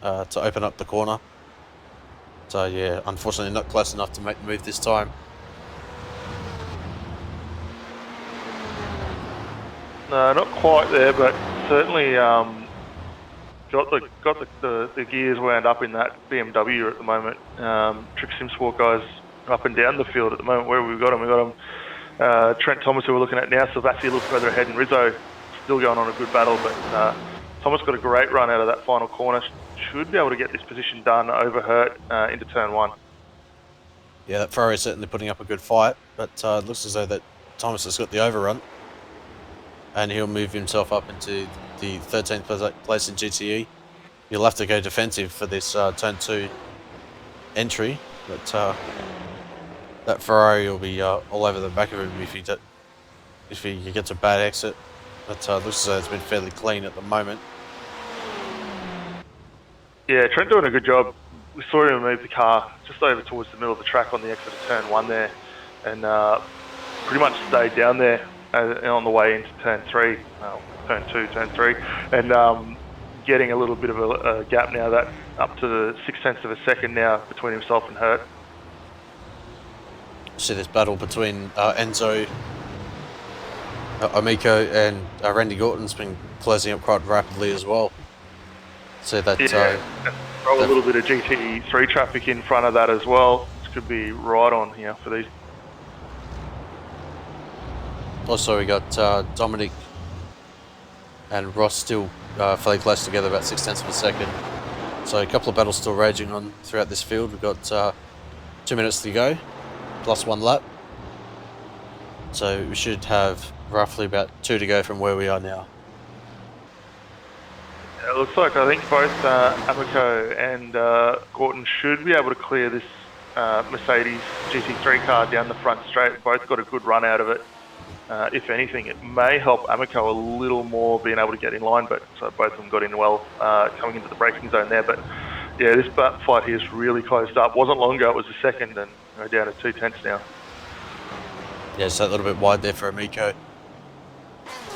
A: to open up the corner. So yeah, unfortunately not close enough to make the move this time.
B: No, not quite there, but certainly got the gears wound up in that BMW at the moment. Trick Sim Sport guys up and down the field at the moment. Where we've got them, Trent Thomas, who we're looking at now, Silvassi a little further ahead, and Rizzo still going on a good battle, but Thomas got a great run out of that final corner. Should be able to get this position done over Hurt into turn 1.
A: Yeah, that Ferrari is certainly putting up a good fight, but it looks as though that Thomas has got the overrun, and he'll move himself up into the 13th place in GTE. He'll have to go defensive for this turn 2 entry, but that Ferrari will be all over the back of him if he gets a bad exit But looks as though it's been fairly clean at the moment.
B: Yeah, Trent doing a good job. We saw him move the car just over towards the middle of the track on the exit of turn 1 there, and pretty much stayed down there on the way into turn 3, turn 2, turn 3, and getting a little bit of a gap now, that up to the 0.6 of a second now between himself and Hurt.
A: See this battle between Enzo, Amico, and Randy Gorton's been closing up quite rapidly as well. So that
B: throw a little bit of GT3 traffic in front of that as well. This could be right on here for these.
A: Also, we got Dominic and Ross still fairly close together, about 0.6 of a second. So a couple of battles still raging on throughout this field. We've got 2 minutes to go, plus 1 lap. So we should have roughly about 2 to go from where we are now.
B: It looks like, I think both Amico and Gorton should be able to clear this Mercedes GT3 car down the front straight. Both got a good run out of it. If anything, it may help Amico a little more being able to get in line, but so both of them got in well coming into the braking zone there. But yeah, this fight here is really closed up. Wasn't long ago, it was a second, and we're down to 0.2 now.
A: Yeah, so a little bit wide there for Amico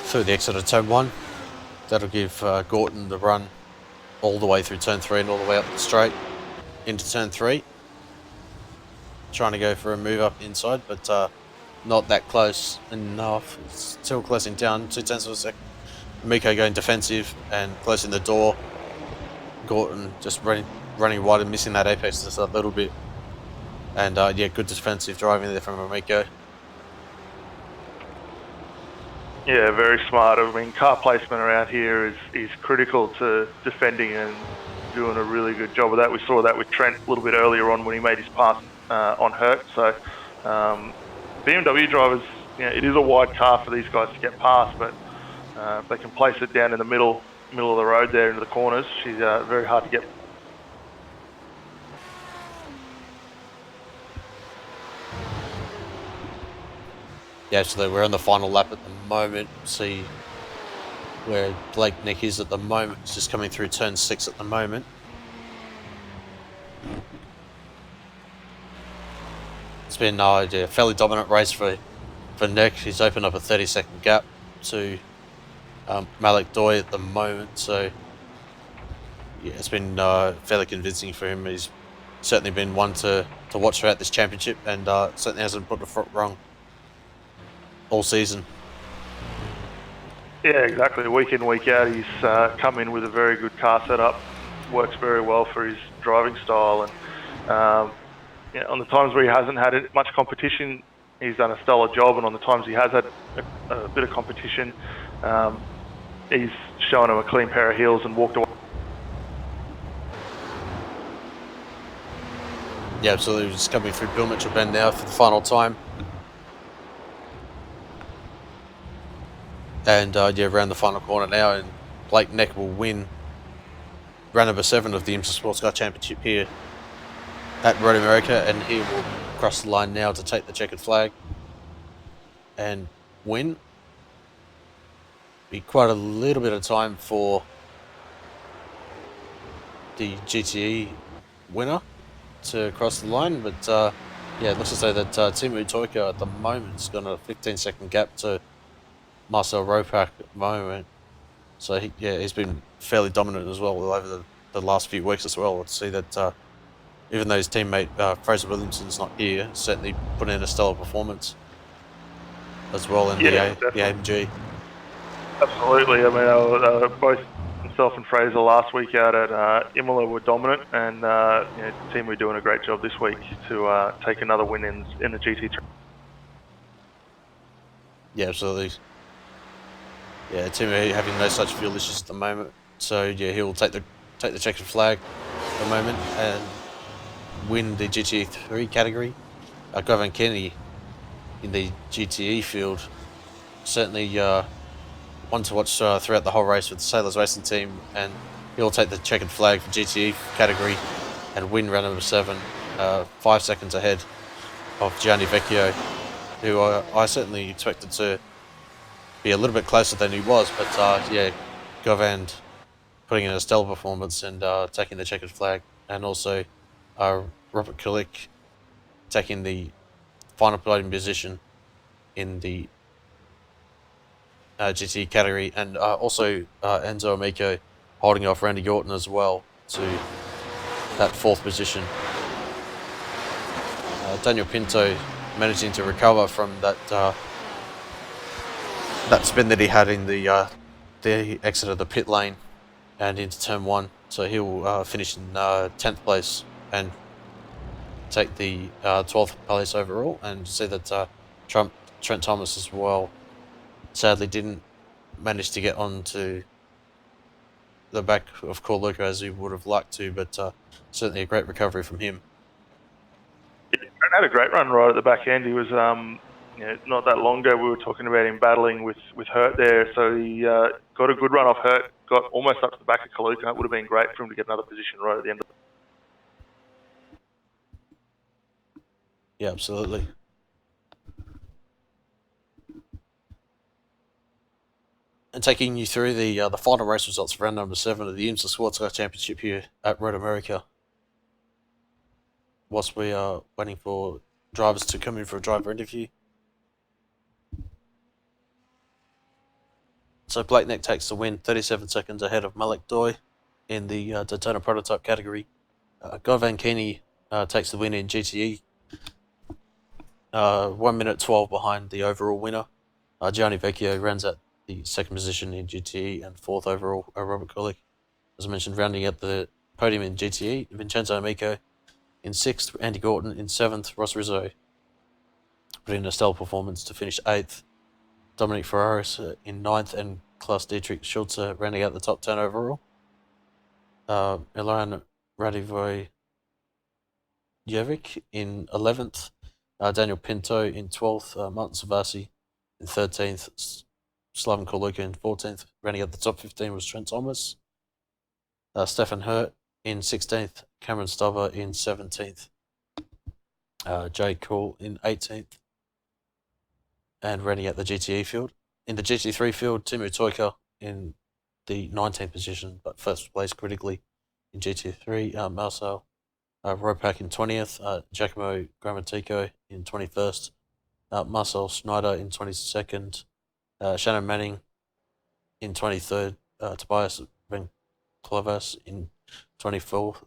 A: through the exit of turn 1. That'll give Gorton the run all the way through turn 3 and all the way up the straight into turn 3. Trying to go for a move up inside, but not that close enough. It's still closing down 0.2 of a second. Amico going defensive and closing the door. Gorton just running wide and missing that apex just a little bit. And yeah, good defensive driving there from Amico.
B: Yeah, very smart. I mean, car placement around here is critical to defending and doing a really good job of that. We saw that with Trent a little bit earlier on when he made his pass on Hurt. So BMW drivers, you know, it is a wide car for these guys to get past, but if they can place it down in the middle of the road there into the corners, she's very hard to get.
A: Yeah, so we're on the final lap at the moment. See where Blake Nick is at the moment. He's just coming through turn 6 at the moment. It's been a fairly dominant race for Nick. He's opened up a 30-second gap to Malik Doy at the moment. So yeah, it's been fairly convincing for him. He's certainly been one to watch throughout this championship, and certainly hasn't put the foot wrong all season.
B: Yeah, exactly. Week in, week out, he's come in with a very good car setup. Works very well for his driving style, and yeah, on the times where he hasn't had much competition, he's done a stellar job. And on the times he has had a bit of competition, he's shown him a clean pair of heels and walked away.
A: Yeah, absolutely. Just coming through Bill Mitchell Bend now for the final time. And yeah, around the final corner now, and Blake Neck will win round number 7 of the IMSA Sportscar Championship here at Road America, and he will cross the line now to take the checkered flag and win. Be quite a little bit of time for the GTE winner to cross the line, but yeah, it looks as though that Timu Toika at the moment has got a 15-second gap to Marcel Ropak at the moment. So he's been fairly dominant as well over the last few weeks as well. Let's see that even though his teammate Fraser Williamson's not here, certainly put in a stellar performance as well in the AMG.
B: Absolutely. I mean, both himself and Fraser last week out at Imola were dominant, and the team were doing a great job this week to take another win in the GT3.
A: Yeah, absolutely. Yeah, Tim having no such fuel issues at the moment, so yeah, he'll take the checkered flag at the moment and win the GT3 category. Govan Kenny in the GTE field, certainly one to watch throughout the whole race with the Sailors Racing team, and he'll take the checkered flag for GTE category and win round number 7, 5 seconds ahead of Gianni Vecchio, who I certainly expected to be a little bit closer than he was, but yeah, Govan putting in a stellar performance and taking the checkered flag, and also Robert Kulik taking the final podium position in the GT category, and also Enzo Amico holding off Randy Orton as well to that 4th position. Daniel Pinto managing to recover from that spin that he had in the exit of the pit lane and into turn 1, so he'll finish in 10th place and take the 12th place overall, and see that Trent Thomas as well sadly didn't manage to get onto the back of Corluca as he would have liked to, but certainly a great recovery from him.
B: Yeah, Trent had a great run right at the back end. He was, not that long ago we were talking about him battling with Hurt there, so he got a good run off Hurt, got almost up to the back of Kaluka. It would have been great for him to get another position right at the end of
A: Yeah, absolutely. And taking you through the final race results for round number 7 of the IMSA Sportscar Championship here at Road America, whilst we are waiting for drivers to come in for a driver interview. So Blake Neck takes the win, 37 seconds ahead of Malik Doy in the Daytona Prototype category. Guy Van Keeney takes the win in GTE, 1 minute 12 behind the overall winner. Gianni Vecchio runs at the 2nd position in GTE and 4th overall. Robert Kulik, as I mentioned, rounding out the podium in GTE. Vincenzo Amico in 6th, Andy Gorton in 7th, Ross Rizzo put in a stellar performance to finish 8th. Dominic Ferraris in 9th, and Klaus Dietrich Schulze rounding out the top 10 overall. Milan Radivojevic in 11th, Daniel Pinto in 12th, Martin Savasi in 13th, Slaven Korluka in 14th. Rounding out the top 15 was Trent Thomas. Stefan Hurt in 16th, Cameron Stubber in 17th, Jay Cool in 18th, and rounding out the GTE field. In the GT3 field, Timu Toika in the 19th position, but first place critically in GT3. Marcel Ropak in 20th, Giacomo Grammatico in 21st, Marcel Schneider in 22nd, Shannon Manning in 23rd, Tobias Van Clavas in 24th,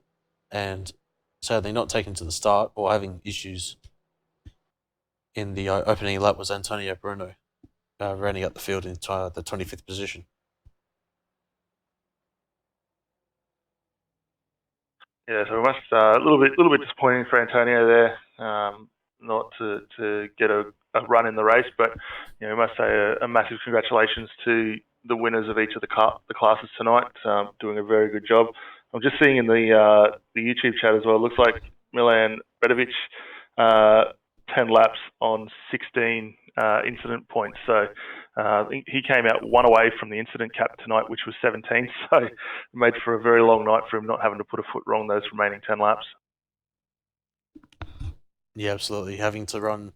A: and sadly not taken to the start or having issues in the opening lap was Antonio Bruno, rounding up the field in the 25th position.
B: Yeah, so we must a little bit disappointing for Antonio there, not to get a run in the race, but we must say a massive congratulations to the winners of each of the classes tonight, doing a very good job. I'm just seeing in the YouTube chat as well. It looks like Milan Bedovic, 10 laps on 16 incident points. So he came out 1 away from the incident cap tonight, which was 17. So it made for a very long night for him, not having to put a foot wrong those remaining 10 laps.
A: Yeah, absolutely. Having to run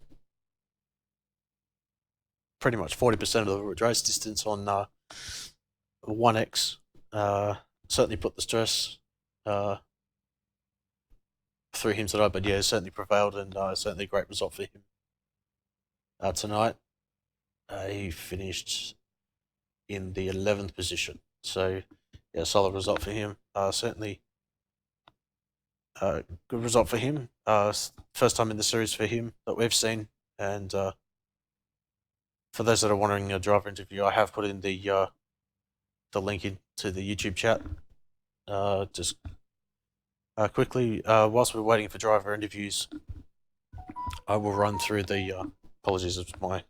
A: pretty much 40% of the race distance on 1X certainly put the stress through him tonight, but yeah, certainly prevailed, and certainly a great result for him tonight. He finished in the 11th position, so yeah, solid result for him. Certainly good result for him. First time in the series for him that we've seen, and for those that are wondering a driver interview, I have put in the link into the YouTube chat. Just quickly, whilst we're waiting for driver interviews, I will run through the apologies of my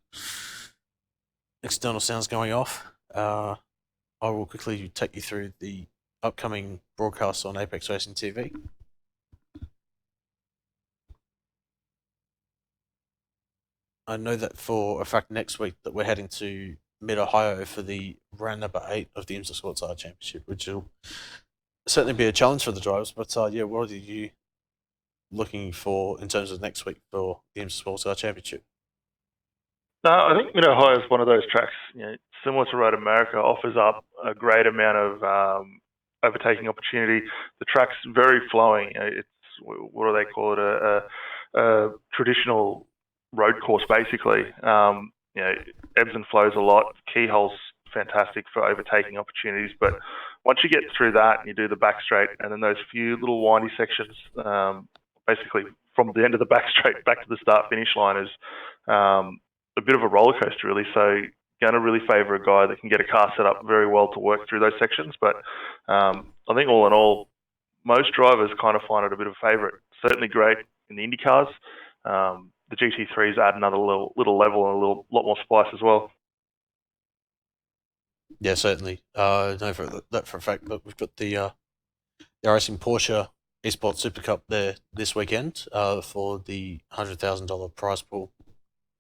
A: external sounds going off. I will quickly take you through the upcoming broadcasts on ApexRacingTV. I know that for a fact next week that we're heading to Mid-Ohio for the round number 8 of the IMSA Sportscar Championship, which will certainly be a challenge for the drivers. But yeah, what are you looking for in terms of next week for the IMSA Sportscar Championship?
B: I think Mid-Ohio is one of those tracks, similar to Road America, offers up a great amount of overtaking opportunity. The track's very flowing. It's, what do they call it? A traditional road course, basically. Ebbs and flows a lot. Keyhole's fantastic for overtaking opportunities, but once you get through that and you do the back straight and then those few little windy sections, basically from the end of the back straight back to the start finish line is a bit of a roller coaster, really. So, going to really favour a guy that can get a car set up very well to work through those sections. But I think all in all, most drivers kind of find it a bit of a favourite. Certainly great in the Indy cars. The GT3s add another little level and a lot more spice as well.
A: Yeah, certainly. No, for that for a fact. But we've got the iRacing Porsche Esports Super Cup there this weekend for the $100,000 prize pool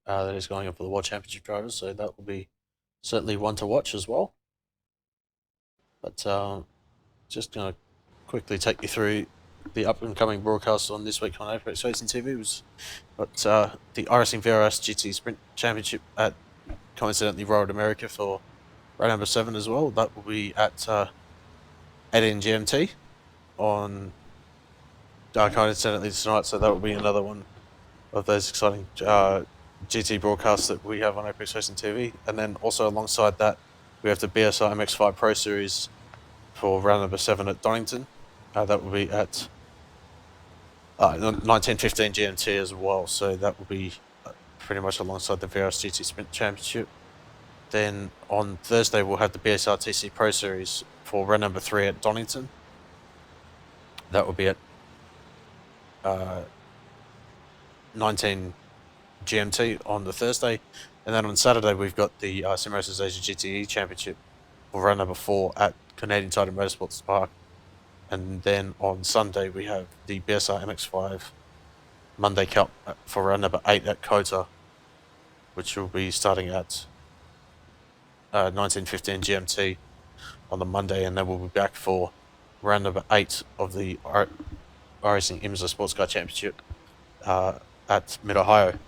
A: that is going up for the World Championship drivers. So that will be certainly one to watch as well. But just going to quickly take you through the up and coming broadcasts on this week on ApexRacingTV. Was got the iRacing VRS GT Sprint Championship at coincidentally Road America for round number 7 as well. That will be at 18 GMT on coincidentally tonight. So that will be another one of those exciting GT broadcasts that we have on ApexRacingTV. And then also alongside that, we have the BSR MX5 Pro Series for round number 7 at Donington. That will be at 19:15 GMT as well. So that will be pretty much alongside the VRS GT Sprint Championship. Then on Thursday, we'll have the BSR TC Pro Series for round number 3 at Donington. That will be at 19 GMT on the Thursday. And then on Saturday, we've got the Simracers Asia GTE Championship for round number 4 at Canadian Tire Motorsports Park. And then on Sunday, we have the BSR MX5 Monday Cup for round number 8 at Kota, which will be starting at 19:15 GMT on the Monday, and then we'll be back for round number 8 of the iRacing IMSA Sportscar Championship at Mid-Ohio.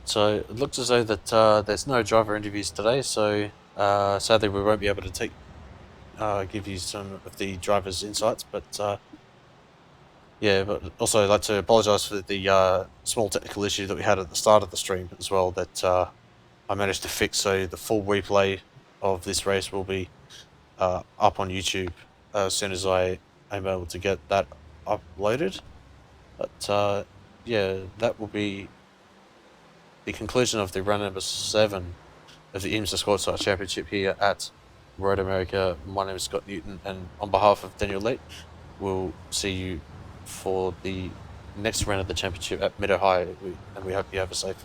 A: So it looks as though that there's no driver interviews today, so sadly we won't be able to give you some of the drivers' insights, but yeah, but also I'd like to apologise for the small technical issue that we had at the start of the stream as well that I managed to fix, so the full replay of this race will be up on YouTube as soon as I am able to get that uploaded. But yeah, that will be the conclusion of the round number 7 of the IMSA Sportscar Championship here at Road America. My name is Scott Newton, and on behalf of Daniel Late, we'll see you for the next round of the championship at Mid-Ohio, and we hope you have a safe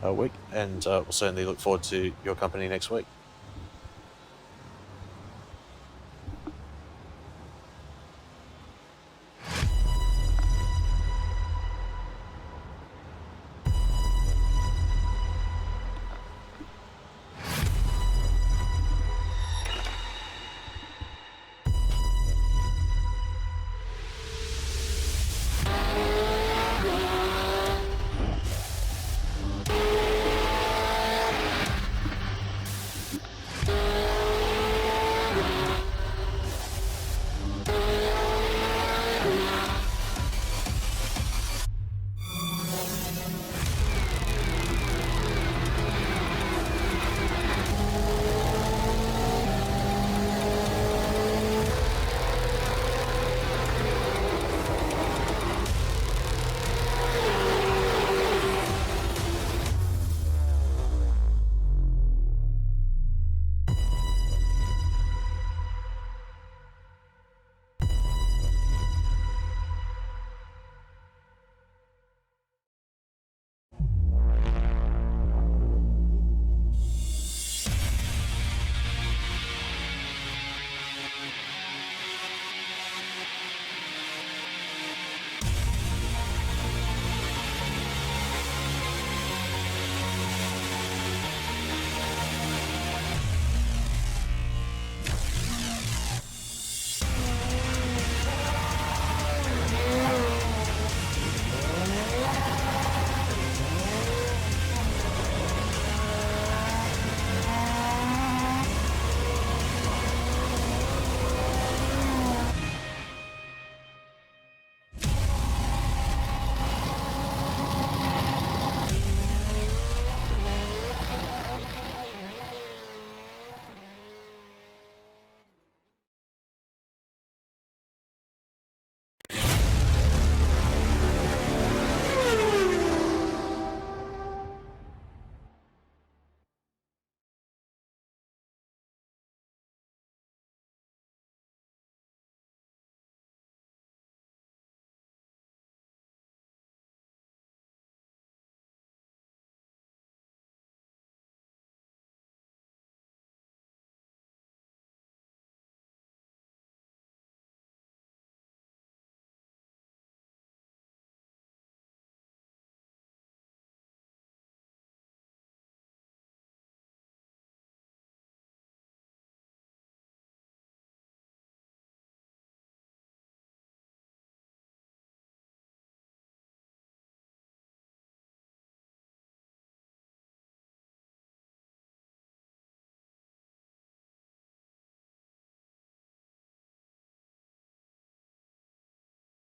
A: week, and we'll certainly look forward to your company next week.